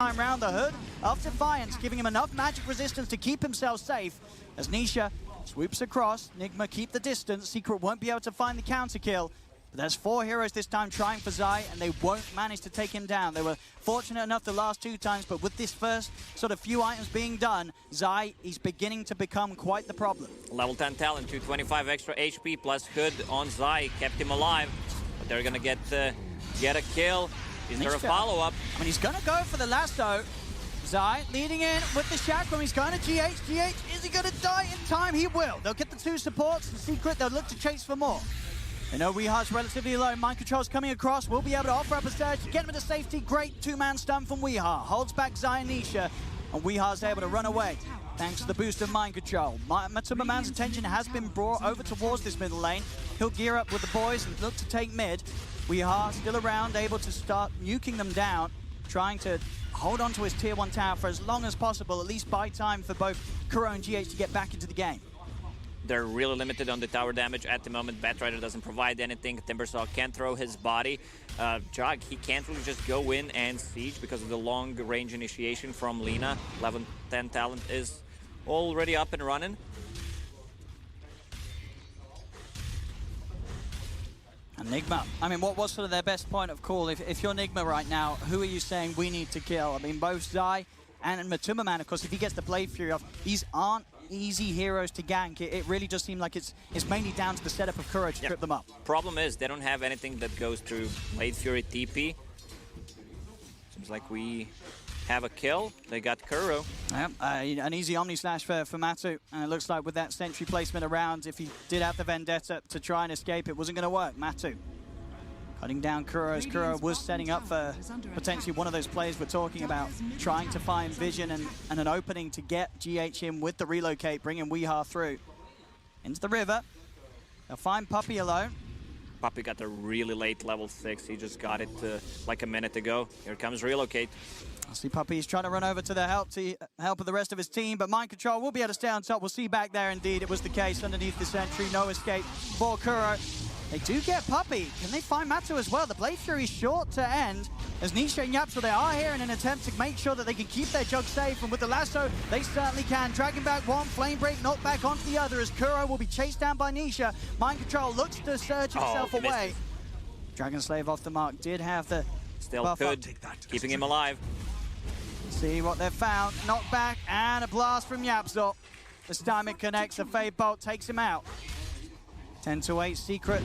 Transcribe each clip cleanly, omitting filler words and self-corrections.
time round. The Hood of Defiance giving him enough magic resistance to keep himself safe as Nisha swoops across. Nigma keep the distance. Secret won't be able to find the counter kill. But there's 4 heroes this time trying for Zai, and they won't manage to take him down. They were fortunate enough the last 2 times, but with this first sort of few items being done, Zai is beginning to become quite the problem. Level 10 talent, 225 extra HP plus Hood on Zai, kept him alive. But they're gonna get a kill. Is there a follow-up? I mean, he's gonna go for the lasso. Zai leading in with the chakram. He's going to GH. GH, is he gonna die in time? He will. They'll get the 2 supports. The Secret, they'll look to chase for more. They know Weehar's relatively alone. Mind Control's coming across. Will be able to offer up a surge. Get him into safety. Great 2-man stun from Weehar. Holds back Zai and Nisha. And Weehar's able to run away thanks to the boost of Mind Control. Matuma Man's attention has been brought over towards this middle lane. He'll gear up with the boys and look to take mid. Weehar still around, able to start nuking them down. Trying to hold on to his tier 1 tower for as long as possible. At least buy time for both Kuro and GH to get back into the game. They're really limited on the tower damage at the moment. Batrider doesn't provide anything. Timbersaw can't throw his body. Jog, he can't really just go in and siege because of the long range initiation from Lina. 11-10 talent is already up and running. And Nigma, I mean, what was sort of their best point of call? If you're Nigma right now, who are you saying we need to kill? I mean, both Zai and Matuma Man, of course, if he gets the Blade Fury off, these aren't easy heroes to gank. It really just seemed like it's mainly down to the setup of Kuro to trip them up. Problem is, they don't have anything that goes through Blade Fury TP. Seems like we have a kill. They got Kuro. Yep, an easy Omni Slash for Matu. And it looks like with that sentry placement around, if he did have the Vendetta to try and escape, it wasn't going to work. Matu cutting down Kuro, as Kuro was setting up for potentially one of those plays we're talking about, trying to find vision and an opening to get GH in with the relocate, bringing Weehar through. Into the river. They'll find Puppey alone. Puppey got a really late level 6. He just got it like a minute ago. Here comes relocate. I see Puppey's trying to run over to the help of the rest of his team, but Mind Control will be able to stay on top. We'll see back there indeed. It was the case underneath the sentry. No escape for Kuro. They do get Puppey. Can they find Matu as well? The Blade Fury short to end as Nisha and Yapsel, they are here in an attempt to make sure that they can keep their jug safe. And with the lasso, they certainly can. Dragging back one, Flame Break knocked back onto the other as Kuro will be chased down by Nisha. Mind Control looks to surge himself away. Dragon Slave off the mark. Did have the still good, keeping him alive. See what they've found. Knocked back and a blast from Yapsel. This time it connects. A Fade Bolt takes him out. 10-8 Secret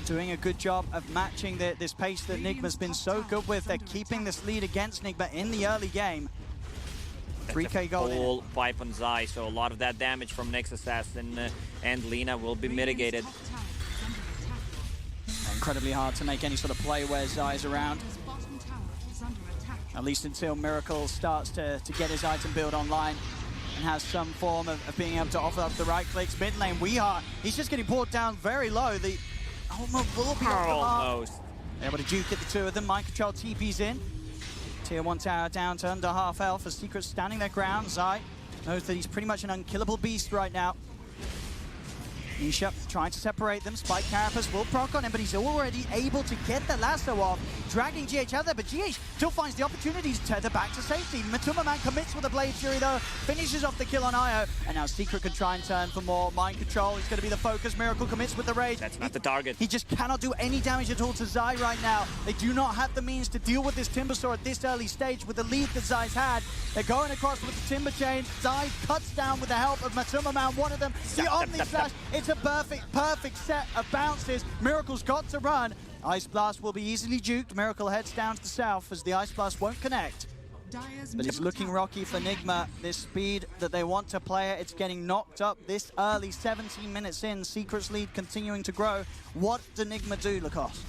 doing a good job of matching this pace that Nigma's been so good with. They're keeping this lead against Nigma in the early game. 3K gold. Full pipe on Zai, so a lot of that damage from Nyx Assassin and Lina will be mitigated. Incredibly hard to make any sort of play where Zai's around. At least until Miracle starts to get his item build online and has some form of being able to offer up the right clicks. Mid lane, Weehar, he's just getting brought down very low. The almost will be off the mark. Almost. Able to juke at the 2 of them. Mind Control TP's in. Tier 1 tower down to under half health as Secret standing their ground. Zai knows that he's pretty much an unkillable beast right now. Nisha trying to separate them. Spike Carapace will proc on him, but he's already able to get the lasso off, dragging GH out there, but GH still finds the opportunity to tether back to safety. Matuma Man commits with a Blade Fury though, finishes off the kill on Io, and now Secret can try and turn for more. Mind Control is going to be the focus. Miracle commits with the Rage. That's not the target. He just cannot do any damage at all to Zai right now. They do not have the means to deal with this Timbersaw at this early stage with the lead that Zai's had. They're going across with the Timber Chain. Zai cuts down with the help of Matuma Man, one of them. The Omni Slash, it's a perfect set of bounces. Miracle's got to run. Ice Blast will be easily juked. Miracle heads down to the south as the Ice Blast won't connect. But it's looking rocky for Nigma. This speed that they want to play it, it's getting knocked up this early, 17 minutes in. Secret's lead continuing to grow. What do Nigma do, Lacoste?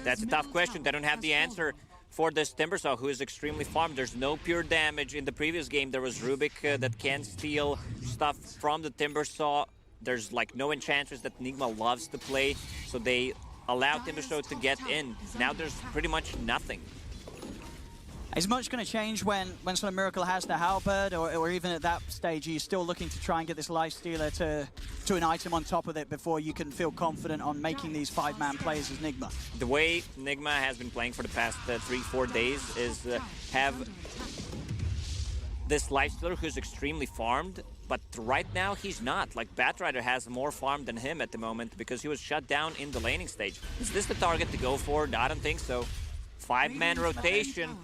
That's a tough question. They don't have the answer for this Timbersaw, who is extremely farmed. There's no pure damage. In the previous game, there was Rubik that can steal stuff from the Timbersaw. There's like no enchanters that Nigma loves to play, so they allow Timbersaw to get in. Now there's pretty much nothing. Is much going to change when sort of Miracle has the halberd, or even at that stage, are you still looking to try and get this life stealer to an item on top of it before you can feel confident on making these 5-man plays as Nigma? The way Nigma has been playing for the past 3-4 days is have this life stealer who's extremely farmed, but right now he's not. Like, Batrider has more farm than him at the moment because he was shut down in the laning stage. Is this the target to go for? I don't think so. 5-man rotation.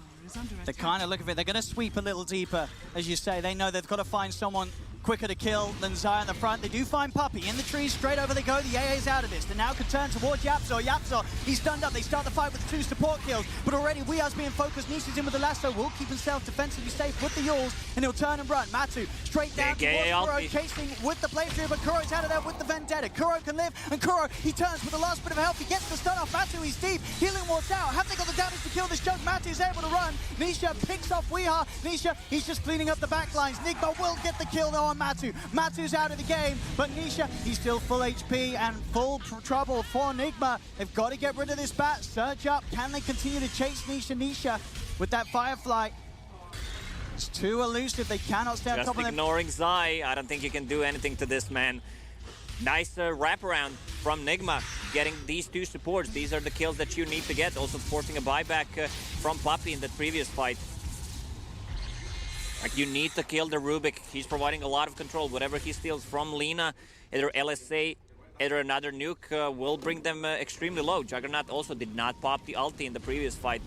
They're kind of looking for it. They're going to sweep a little deeper, as you say. They know they've got to find someone quicker to kill than Zai on the front. They do find Puppey in the trees. Straight over they go. The AA's out of this. They now can turn towards Yapzor. Yapzor, he's stunned up. They start the fight with 2 support kills. But already Wea's being focused. Nisha's in with the lasso. Will keep himself defensively safe with the Yules. And he'll turn and run. Matu straight down towards Kuro, chasing with the blade through. But Kuro's out of there with the Vendetta. Kuro can live. And Kuro, he turns with the last bit of health. He gets the stun off Matu. He's deep. Healing wards out. Have they got the damage to kill this joke? Matu's able to run. Nisha picks off Weha. Nisha, he's just cleaning up the back lines. Nigma will get the kill though on Matu. Matu's out of the game, but Nisha, he's still full HP and full trouble for Nigma. They've got to get rid of this bat. Surge up. Can they continue to chase Nisha? Nisha with that Firefly. It's too elusive. They cannot stay on top of them. Just ignoring Zai. I don't think you can do anything to this man. Nice wraparound from Nigma, getting these 2 supports. These are the kills that you need to get. Also forcing a buyback from Puppey in the previous fight. Like, you need to kill the Rubik. He's providing a lot of control. Whatever he steals from Lina, either LSA, either another nuke, will bring them extremely low. Juggernaut also did not pop the ulti in the previous fight.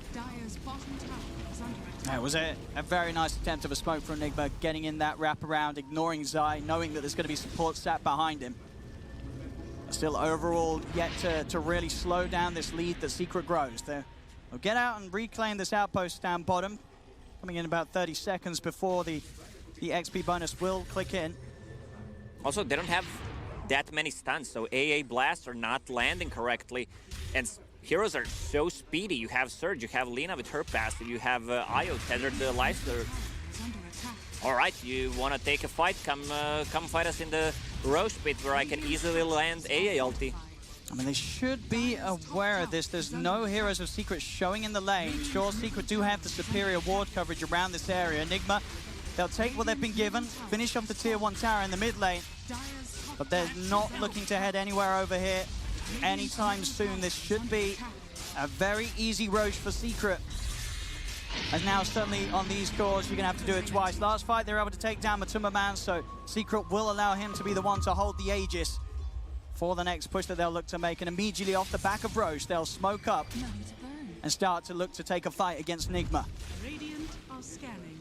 It was a very nice attempt of a smoke from Nigma, getting in that wraparound, ignoring Zai, knowing that there's going to be support sat behind him. Still overall yet to really slow down this lead that Secret grows. They'll get out and reclaim this outpost down bottom. Coming in about 30 seconds before the XP bonus will click in. Also, they don't have that many stuns, so AA blasts are not landing correctly. And heroes are so speedy. You have Surge, you have Lina with her passive, you have Io tethered the Lifestealer. All right, you want to take a fight? Come fight us in the Roche Pit where I can easily land AA ulti. I mean, they should be aware of this. There's no heroes of Secret showing in the lane. Sure, Secret do have the superior ward coverage around this area. Nigma, they'll take what they've been given, finish off the tier 1 tower in the mid lane. But they're not looking to head anywhere over here anytime soon. This should be a very easy Roche for Secret. And now, certainly on these scores, you're going to have to do it twice. Last fight, they were able to take down Matuma Man, so Secret will allow him to be the one to hold the Aegis for the next push that they'll look to make. And immediately off the back of Roche, they'll smoke up and start to look to take a fight against Nigma. Radiant are scanning.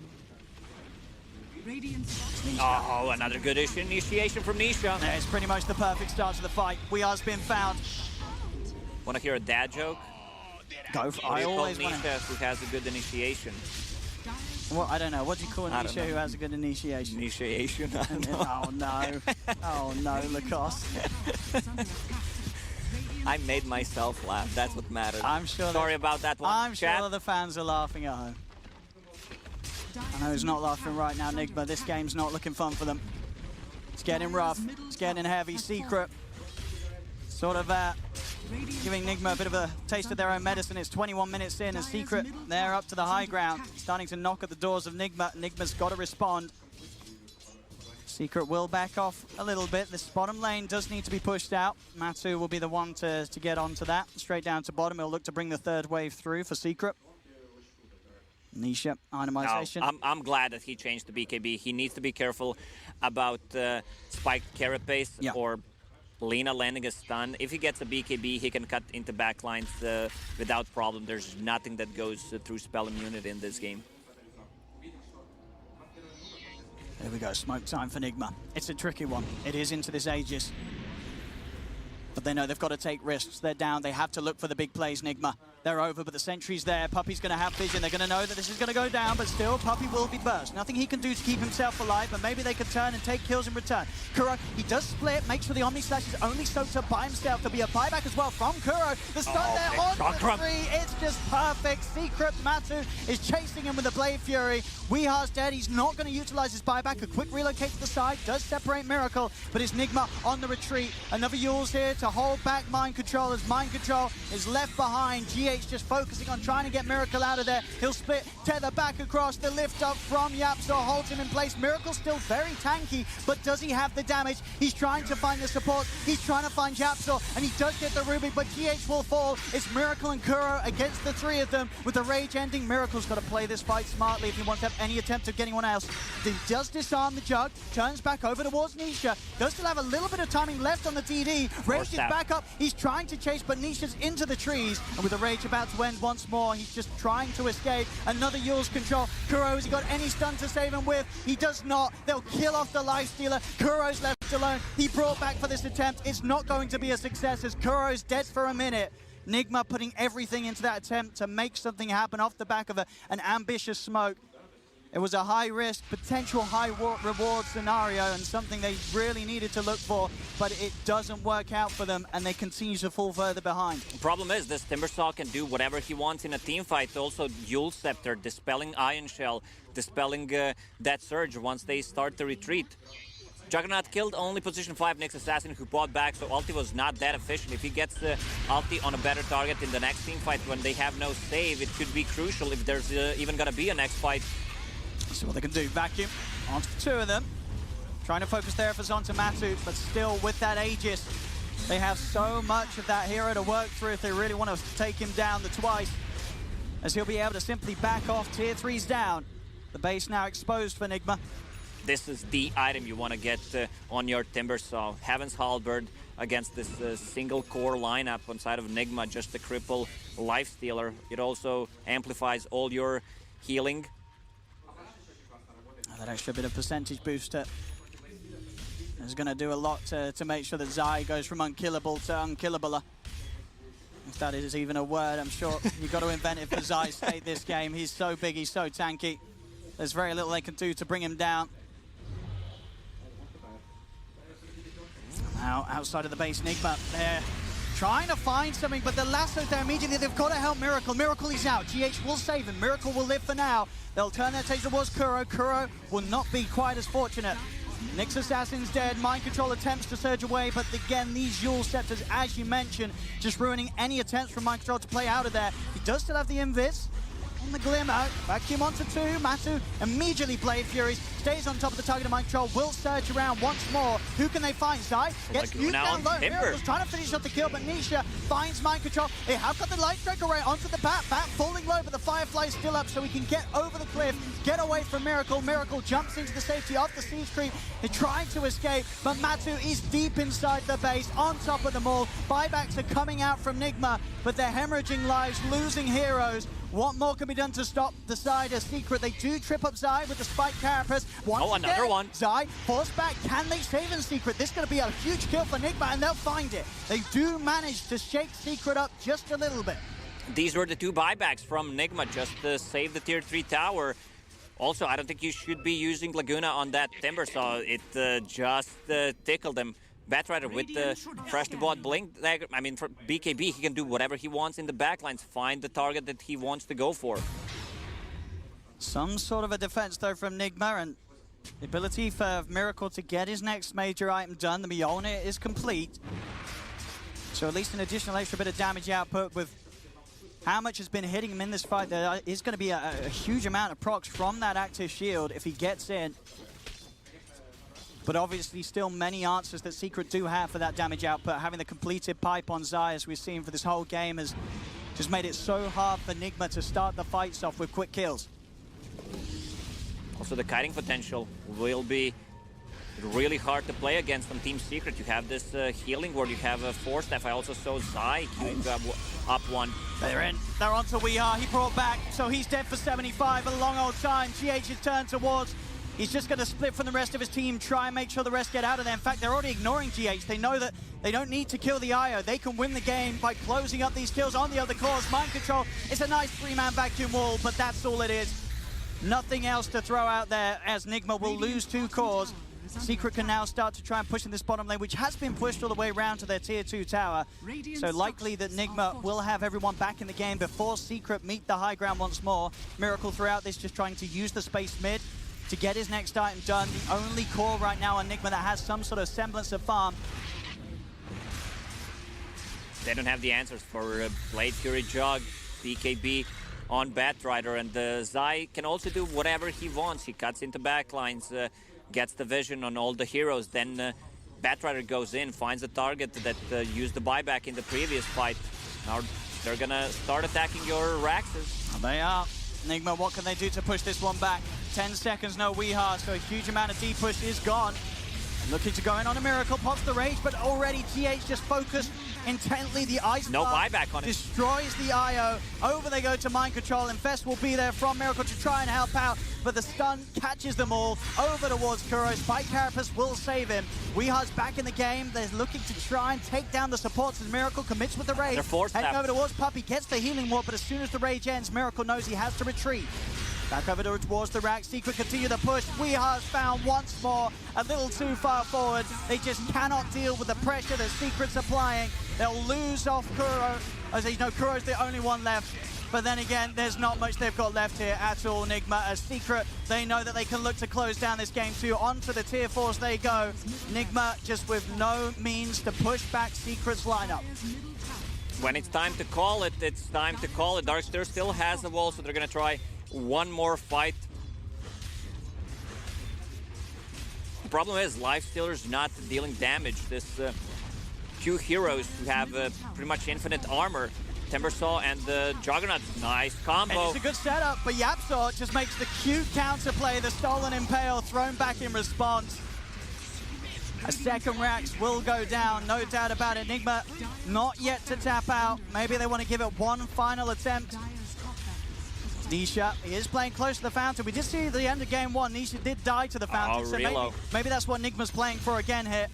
Oh, another good initiation from Nisha. Yeah, it's pretty much the perfect start to the fight. Wea's been found. Want to hear a dad joke? Go for it. I always want Nisha who has a good initiation. Well, I don't know. What do you call Nisha who has a good initiation? Initiation? Oh, no. Oh, no, Lacoste. I made myself laugh. That's what matters. I'm sure. Sorry about that one. I'm sure the fans are laughing at home. I know who's not laughing right now, Nigma. This game's not looking fun for them. It's getting rough. It's getting heavy. Secret sort of giving Nigma a bit of a taste of their own medicine. It's 21 minutes in, and Secret, they're up to the high ground, starting to knock at the doors of Nigma. Nigma's got to respond. Secret will back off a little bit. This bottom lane does need to be pushed out. Matu will be the one to get onto that. Straight down to bottom. He'll look to bring the 3rd wave through for Secret. Nisha, itemization. No, I'm glad that he changed the BKB. He needs to be careful about spiked carapace or Lina landing a stun. If he gets a BKB, he can cut into backlines without problem. There's nothing that goes through spell immunity in this game. There we go, smoke time for Nigma. It's a tricky one. It is into this Aegis. But they know they've got to take risks. They're down. They have to look for the big plays, Nigma. They're over, but the sentry's there. Puppey's going to have vision. They're going to know that this is going to go down, but still, Puppey will be burst. Nothing he can do to keep himself alive, but maybe they can turn and take kills in return. Kuro, he does split, makes sure the Omni Slash is only soaked up by himself. There'll be a buyback as well from Kuro. The stun there on the 3. It's just perfect. Secret Matu is chasing him with a Blade Fury. Weeha's dead. He's not going to utilize his buyback. A quick relocate to the side does separate Miracle, but it's Nigma on the retreat. Another Yules here to hold back Mind Control as Mind Control is left behind. GH GH just focusing on trying to get Miracle out of there. He'll split, tether back across, the lift up from Yapzor holds him in place. Miracle still very tanky, but does he have the damage? He's trying to find the support. He's trying to find Yapzor, and he does get the Ruby, but GH will fall. It's Miracle and Kuro against the three of them. With the rage ending, Miracle's got to play this fight smartly if he wants to have any attempt of getting one else. He does disarm the Jug, turns back over towards Nisha. Does still have a little bit of timing left on the DD. Rage is back up. He's trying to chase, but Nisha's into the trees. And with the rage about to end once more, he's just trying to escape. Another Yule's control. Kuro, has he got any stun to save him with? He does not. They'll kill off the Lifestealer. Kuro's left alone. He brought back for this attempt. It's not going to be a success as Kuro's dead for a minute. Nigma putting everything into that attempt to make something happen off the back of an ambitious smoke. It was a high-risk, potential high-reward scenario and something they really needed to look for, but it doesn't work out for them, and they continue to fall further behind. The problem is this Timbersaw can do whatever he wants in a team fight. Also, Yule Scepter, dispelling Iron Shell, dispelling that Surge once they start the retreat. Juggernaut killed only position 5 Nyx Assassin who bought back, so ulti was not that efficient. If he gets ulti on a better target in the next team fight when they have no save, it could be crucial if there's even gonna be a next fight. See what they can do. Vacuum onto the two of them. Trying to focus their efforts onto Matu, but still with that Aegis, they have so much of that hero to work through if they really want to take him down the twice, as he'll be able to simply back off. Tier 3's down. The base now exposed for Nigma. This is the item you want to get on your Timbersaw. Heaven's Halberd against this single core lineup on side of Nigma, just a cripple Lifestealer. It also amplifies all your healing. That extra bit of percentage booster is going to do a lot to make sure that Zai goes from unkillable to unkillable. If that is even a word, I'm sure you've got to invent it for Zai's state this game. He's so big, he's so tanky. There's very little they can do to bring him down. Now, outside of the base, Nigma, they're trying to find something, but the lasso's there immediately. They've got to help Miracle. Miracle is out. GH will save him. Miracle will live for now. They'll turn their taste towards Kuro. Kuro will not be quite as fortunate. Nyx Assassin's dead. Mind Control attempts to surge away, but again, these Yule Scepters, as you mentioned, just ruining any attempts from Mind Control to play out of there. He does still have the Invis on the Glimmer. Vacuum onto 2. Matu immediately Blade Furies. Stays on top of the target of Mind Control. Will surge around once more. Who can they find? Zai gets used down low. Miracle's trying to finish off the kill, but Nisha finds Mind Control. They have got the Light Strike array onto the bat. Bat falling low, but the Firefly's still up, so he can get over the cliff, get away from Miracle. Miracle jumps into the safety of the Siege Creep. They're trying to escape, but Matu is deep inside the base, on top of them all. Buybacks are coming out from Nigma, but they're hemorrhaging lives, losing heroes. What more can be done to stop the side of Secret? They do trip up Zai with the Spike Carapace. Another one. Zai forced back. Can they save in Secret? This is going to be a huge kill for Nigma, and they'll find it. They do manage to shake Secret up just a little bit. These were the 2 buybacks from Nigma just to save the tier 3 tower. Also, I don't think you should be using Laguna on that Timbersaw. It just tickled him. Batrider with the fresh to bot blink dagger. I mean, for BKB, he can do whatever he wants in the backlines. Find the target that he wants to go for. Some sort of a defense, though, from Nigma, and the ability for Miracle to get his next major item done. The Mjolnir is complete. So at least an additional extra bit of damage output with how much has been hitting him in this fight. There is going to be a huge amount of procs from that active shield if he gets in. But obviously still many answers that Secret do have for that damage output. Having the completed pipe on Zai, as we've seen for this whole game, has just made it so hard for Nigma to start the fights off with quick kills. Also, the kiting potential will be really hard to play against on Team Secret. You have this healing where you have a Force Staff. I also saw Zai queuing up one. They're in. They're on to We Are. He brought back, so he's dead for 75. A long old time. GH is turned towards. He's just going to split from the rest of his team, try and make sure the rest get out of there. In fact, they're already ignoring GH. They know that they don't need to kill the IO. They can win the game by closing up these kills on the other cores. Mind Control is a nice 3-man vacuum wall, but that's all it is. Nothing else to throw out there as Nigma will lose 2 cores. Secret can now start to try and push in this bottom lane, which has been pushed all the way around to their tier 2 tower. So likely that Nigma will have everyone back in the game before Secret meet the high ground once more. Miracle throughout this just trying to use the space mid to get his next item done. The only core right now on Nigma that has some sort of semblance of farm. They don't have the answers for Blade Fury Jug. BKB on Batrider, and Zai can also do whatever he wants. He cuts into backlines, gets the vision on all the heroes, then Batrider goes in, finds a target that used the buyback in the previous fight. Now they're gonna start attacking your Raxes. They are. Nigma, what can they do to push this one back? 10 seconds, no Weeha, so a huge amount of D-push is gone. Looking to go in on a Miracle, pops the Rage, but already GH just focused intently. The Ice No Bar buyback on it. destroys the IO. Over they go to Mind Control. Infest will be there from Miracle to try and help out, but the stun catches them all. Over towards Kuro. Spike Carapace will save him. Weeha's back in the game. They're looking to try and take down the supports as Miracle commits with the Rage. They're forced Heading out. over towards Puppey, gets the healing ward, but as soon as the Rage ends, Miracle knows he has to retreat. Back over towards the rack. Secret continue the push. Weeha's found once more a little too far forward. They just cannot deal with the pressure that Secret's applying. They'll lose off Kuro. As you know, Kuro's the only one left. But then again, there's not much they've got left here at all, Nigma. As Secret, they know that they can look to close down this game too. Onto the tier 4s they go. Nigma just with no means to push back Secret's lineup. When it's time to call it, it's time to call it. Darkster still has the wall, so they're gonna try one more fight. The problem is Lifestealer's not dealing damage. This two heroes who have pretty much infinite armor. Timbersaw and the Juggernaut, nice combo. And it's a good setup, but Yapsaw just makes the cute counterplay, the Stolen Impale thrown back in response. A second Rax will go down, no doubt about it. Nigma not yet to tap out. Maybe they want to give it one final attempt. Nisha, he is playing close to the fountain. We did see at the end of game 1, Nisha did die to the fountain. So maybe that's what Nigma's playing for again here.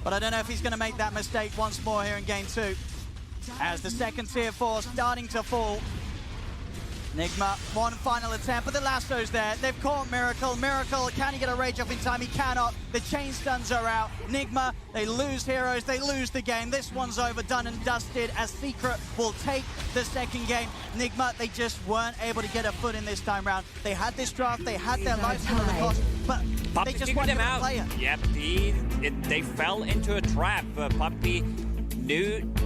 But I don't know if he's going to make that mistake once more here in game 2. As the second tier 4 starting to fall. Nigma, one final attempt, but the lasso's there. They've caught Miracle. Miracle, can he get a rage off in time? He cannot. The chain stuns are out. Nigma, they lose heroes, they lose the game. This one's over, done and dusted, as Secret will take the second game. Nigma, they just weren't able to get a foot in this time round. They had this draft, they had their life at the cost, but Puppey they just weren't able to play it. Yep, they fell into a trap. Puppey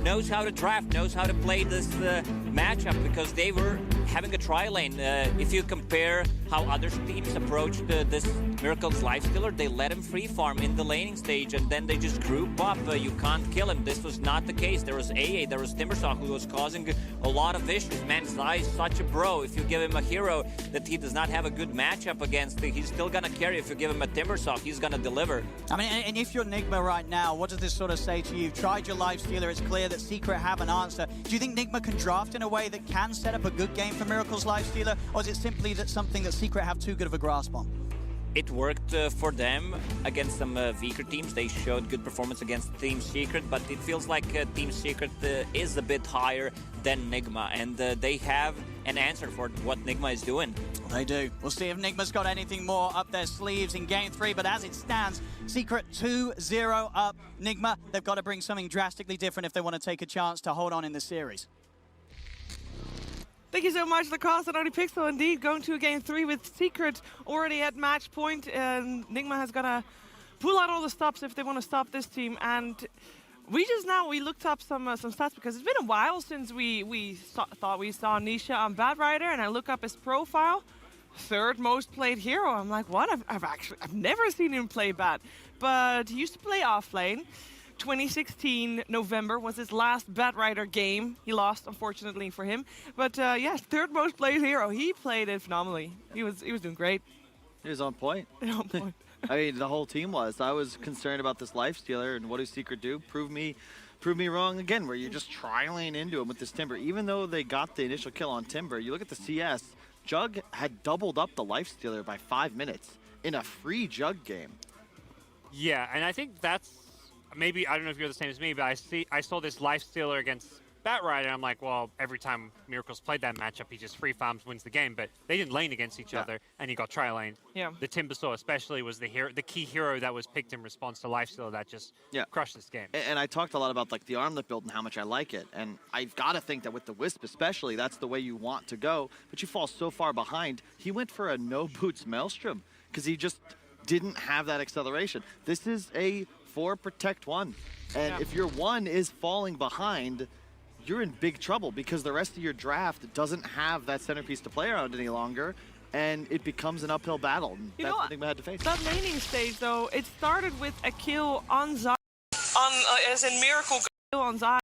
knows how to draft, knows how to play this matchup, because they were having a tri lane. If you compare how other teams approached this Miracle's Lifestealer, they let him free farm in the laning stage and then they just group up. You can't kill him. This was not the case. There was AA, there was Timbersaw who was causing a lot of issues. Man, Zai is such a bro. If you give him a hero that he does not have a good matchup against, he's still gonna carry. If you give him a Timbersaw, he's gonna deliver. I mean, and if you're Nigma right now, what does this sort of say to you? You've tried your Lifestealer, it's clear that Secret have an answer. Do you think Nigma can draft in a way that can set up a good game for Miracle's Lifestealer, or is it simply that something that Secret have too good of a grasp on? It worked for them against some weaker teams. They showed good performance against Team Secret, but it feels like Team Secret is a bit higher than Nigma, and they have an answer for what Nigma is doing. They do. We'll see if Nigma's got anything more up their sleeves in game 3, but as it stands, Secret 2-0 up. Nigma, they've got to bring something drastically different if they want to take a chance to hold on in the series. Thank you so much, Lacoste and OnlyPixel. Indeed, going to a game 3 with Secret already at match point, and Nigma has got to pull out all the stops if they want to stop this team. And we looked up some stats, because it's been a while since we thought we saw Nisha on Batrider, and I look up his profile, 3rd most played hero. I'm like, what? I've never seen him play Bat, but he used to play off lane. 2016 November was his last Batrider game. He lost, unfortunately for him. But yes, 3rd most played hero. He played it phenomenally. He was doing great. He was on point. On point. I mean, the whole team was. I was concerned about this Lifestealer, and what does Secret do? Prove me wrong again, where you're just tri-lane into him with this Timber. Even though they got the initial kill on Timber, you look at the CS, Jug had doubled up the Lifestealer by 5 minutes in a free Jug game. Yeah, and I think that's maybe, I don't know if you're the same as me, but I saw this Lifestealer against Batrider, and I'm like, well, every time Miracle's played that matchup, he just free farms, wins the game. But they didn't lane against each other, and he got tri-laned. Yeah. The Timbersaw especially was the key hero that was picked in response to Lifestealer that just crushed this game. And I talked a lot about like the armlet build and how much I like it. And I've got to think that with the Wisp especially, that's the way you want to go. But you fall so far behind. He went for a no boots Maelstrom because he just didn't have that acceleration. This is a 4 protect 1. And if your 1 is falling behind, you're in big trouble because the rest of your draft doesn't have that centerpiece to play around any longer, and it becomes an uphill battle. And that's what Nigma had to face. That laning stage, though, it started with a kill on Zai, as in Miracle kill on Zai.